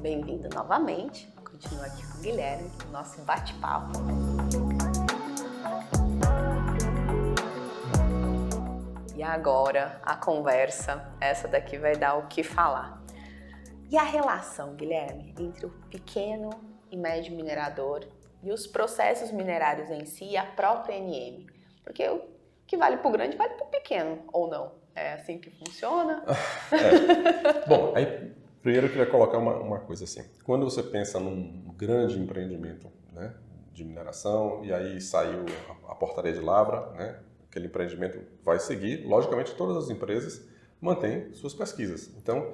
Bem-vindo novamente. Continua aqui com o Guilherme, nosso bate-papo. E agora a conversa, essa daqui vai dar o que falar. E a relação, Guilherme, entre o pequeno e médio minerador e os processos minerários em si e a própria NM? Porque o que vale para o grande vale para o pequeno, ou não? É assim que funciona? Bom, aí primeiro eu queria colocar uma coisa assim. Quando você pensa num grande empreendimento, né, de mineração, e aí saiu a portaria de lavra, né, aquele empreendimento vai seguir, logicamente todas as empresas mantêm suas pesquisas. Então,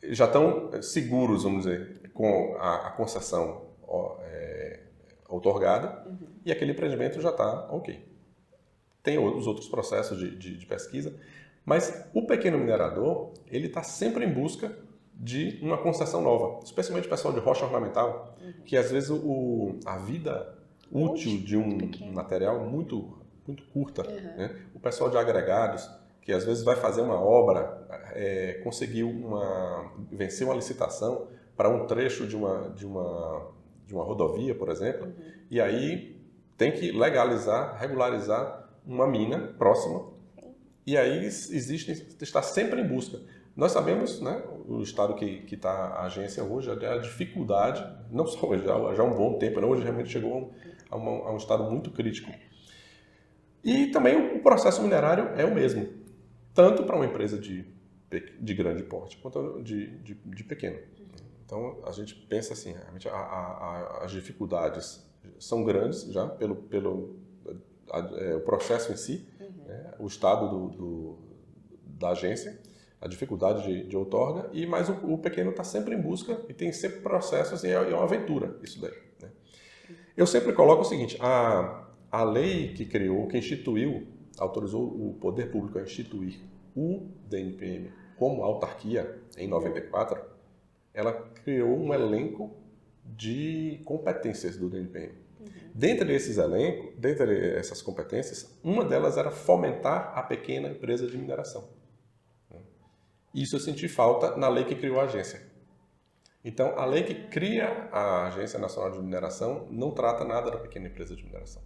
já estão seguros, vamos dizer, com a concessão outorgada, e aquele empreendimento já está ok. Tem os outros processos de pesquisa, mas o pequeno minerador, ele está sempre em busca de uma concessão nova, especialmente o pessoal de rocha ornamental, que às vezes a vida útil de um material muito curta. Né? O pessoal de agregados, que às vezes vai fazer uma obra, conseguiu vencer uma licitação para um trecho de uma rodovia, por exemplo, e aí tem que regularizar uma mina próxima, e aí está sempre em busca. Nós sabemos, né, o estado que está a agência hoje, a dificuldade, não só hoje, já há um bom tempo, né, hoje realmente chegou a um estado muito crítico. E também o processo minerário é o mesmo, tanto para uma empresa de grande porte quanto de pequeno. Então, a gente pensa assim, realmente as dificuldades são grandes já pelo o processo em si, né, o estado da agência, a dificuldade de outorga, mas o pequeno está sempre em busca e tem sempre processos e é uma aventura isso daí. Né? Eu sempre coloco o seguinte, a lei que autorizou o poder público a instituir o DNPM como autarquia em 94, ela criou um elenco de competências do DNPM. Dentre essas competências, uma delas era fomentar a pequena empresa de mineração. Isso eu senti falta na lei que criou a agência. Então, a lei que cria a Agência Nacional de Mineração não trata nada da pequena empresa de mineração.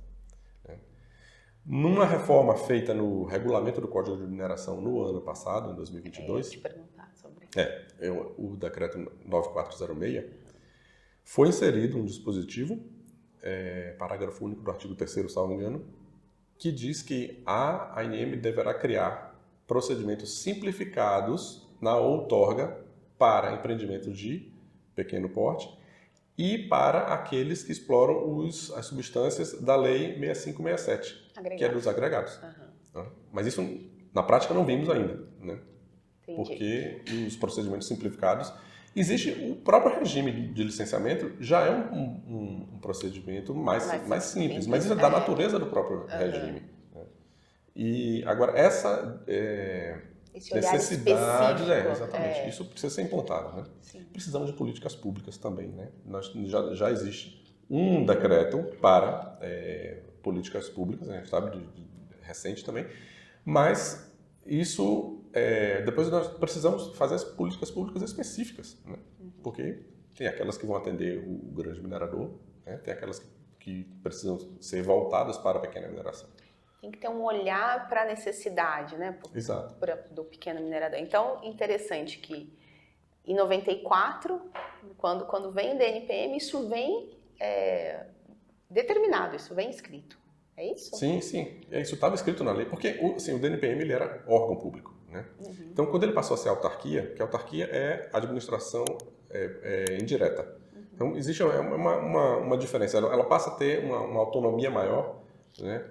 Numa reforma feita no regulamento do Código de Mineração no ano passado, em 2022, eu ia te perguntar sobre o decreto 9406, foi inserido um dispositivo, parágrafo único do artigo 3º, salvo engano, que diz que a ANM deverá criar procedimentos simplificados na outorga para empreendimentos de pequeno porte e para aqueles que exploram as substâncias da Lei 6567, que é dos agregados. Mas isso, na prática, não vimos ainda, né? Porque os procedimentos simplificados... Existe o próprio regime de licenciamento, já é um procedimento mais simples, mas isso é da natureza do próprio regime. Né? E agora, essa necessidade... exatamente, isso precisa ser implantado. Né? Precisamos de políticas públicas também. Né? Já existe um decreto para políticas públicas, a gente sabe, recente também, mas isso... depois nós precisamos fazer as políticas públicas específicas, né? Porque tem aquelas que vão atender o grande minerador, né? Tem aquelas que precisam ser voltadas para a pequena mineração. Tem que ter um olhar para a necessidade, né? Exato. Do pequeno minerador. Então, interessante que em 94, quando vem o DNPM, isso vem determinado, isso vem escrito. É isso? Sim. Isso estava escrito na lei, porque o DNPM ele era órgão público. Né? Então, quando ele passou a ser autarquia, que a autarquia é administração indireta. Então, existe uma diferença. Ela passa a ter uma autonomia maior, né?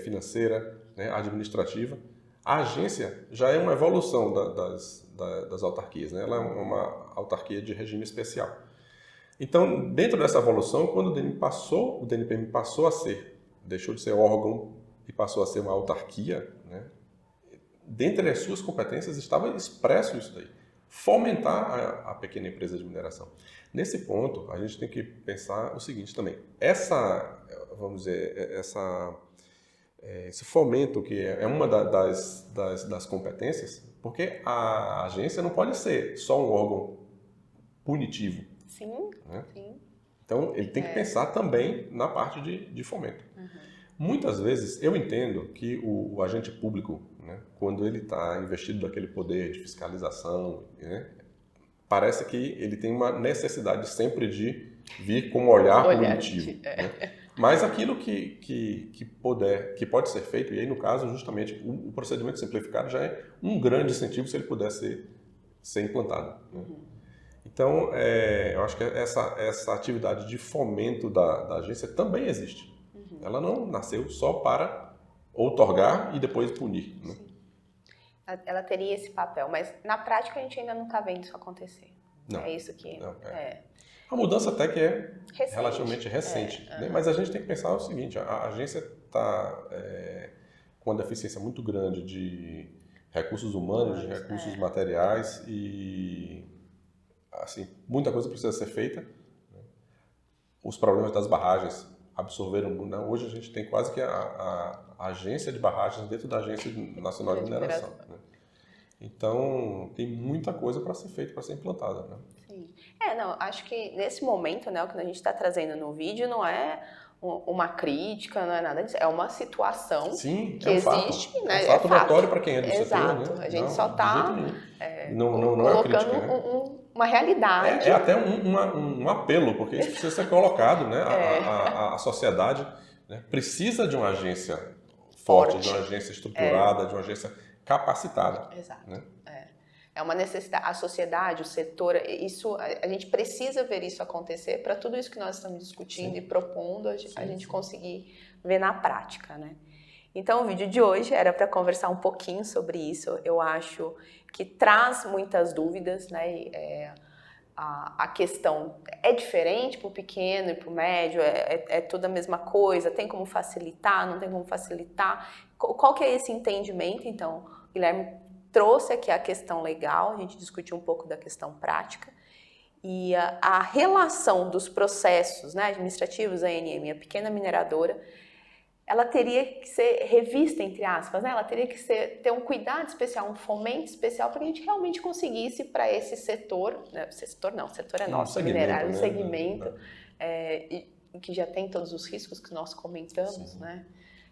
Financeira, né? Administrativa. A agência já é uma evolução das autarquias. Né? Ela é uma autarquia de regime especial. Então, dentro dessa evolução, quando o DNPM deixou de ser órgão e passou a ser uma autarquia, né? Dentre as suas competências estava expresso isso daí. Fomentar a pequena empresa de mineração. Nesse ponto, a gente tem que pensar o seguinte também. Esse fomento, que é uma das competências, porque a agência não pode ser só um órgão punitivo. Sim, né? sim. Então, ele tem que pensar também na parte de fomento. Muitas vezes, eu entendo que o agente público, né, quando ele está investido daquele poder de fiscalização, né, parece que ele tem uma necessidade sempre de vir com um olhar punitivo. Né? Mas aquilo que pode ser feito, e aí no caso, justamente, o procedimento simplificado já é um grande incentivo se ele puder ser implantado. Né? Então, eu acho que essa atividade de fomento da agência também existe. Ela não nasceu só para outorgar e depois punir. Né? Ela teria esse papel, mas na prática a gente ainda não está vendo isso acontecer. Não. É isso que... A mudança até que é recente. Relativamente recente. Né? Mas a gente tem que pensar o seguinte, a agência está com uma deficiência muito grande de recursos humanos, de recursos materiais e assim, muita coisa precisa ser feita. Os problemas das barragens absorveram muito. Né? Hoje a gente tem quase que a agência de barragens dentro da Agência Nacional de Mineração. Né? Então, tem muita coisa para ser feita, para ser implantada. Né? Sim. Não, acho que nesse momento, né, o que a gente está trazendo no vídeo não é uma crítica, não é nada disso, é uma situação que existe, fato. né? É um fato notório para quem é do Exato. setor, né? A gente só está não é crítica, né? uma realidade. É até um apelo, porque isso precisa ser colocado, né? A sociedade, né, precisa de uma agência forte, de uma agência estruturada, de uma agência capacitada. Exato. Né? É uma necessidade, a sociedade, o setor, isso, a gente precisa ver isso acontecer para tudo isso que nós estamos discutindo e propondo, a gente conseguir ver na prática, né? Então, o vídeo de hoje era para conversar um pouquinho sobre isso. Eu acho que traz muitas dúvidas, né? A questão é diferente para o pequeno e para o médio, é tudo a mesma coisa, tem como facilitar, não tem como facilitar? Qual que é esse entendimento? Então, o Guilherme trouxe aqui a questão legal, a gente discutiu um pouco da questão prática, e a relação dos processos, né, administrativos, a ANM, a pequena mineradora, ela teria que ser revista, entre aspas, né? Ela teria que ter um cuidado especial, um fomento especial para que a gente realmente conseguisse para esse setor, né? Setor é nosso, minerário, né? segmento, que já tem todos os riscos que nós comentamos, né?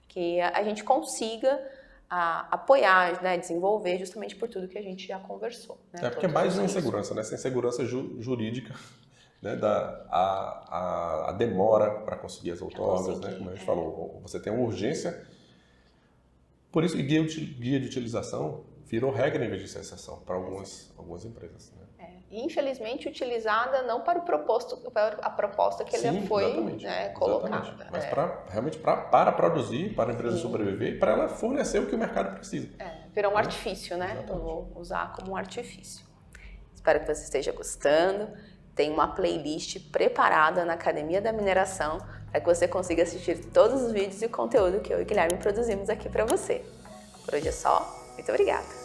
Que a gente consiga apoiar, né? Desenvolver justamente por tudo que a gente já conversou. Né? Porque é mais uma insegurança, né? Essa insegurança jurídica, né? A demora para conseguir as outorgas, né? Como a gente falou, você tem uma urgência. Por isso, guia de utilização virou regra em vez de ser exceção para algumas empresas. Né? E, infelizmente, utilizada não para a proposta que ele foi colocada. Mas realmente para produzir, para a empresa sobreviver e para ela fornecer o que o mercado precisa. Virou um artifício, né? Exatamente. Eu vou usar como um artifício. Espero que você esteja gostando. Tem uma playlist preparada na Academia da Mineração para que você consiga assistir todos os vídeos e o conteúdo que eu e o Guilherme produzimos aqui para você. Por hoje é só. Muito obrigada!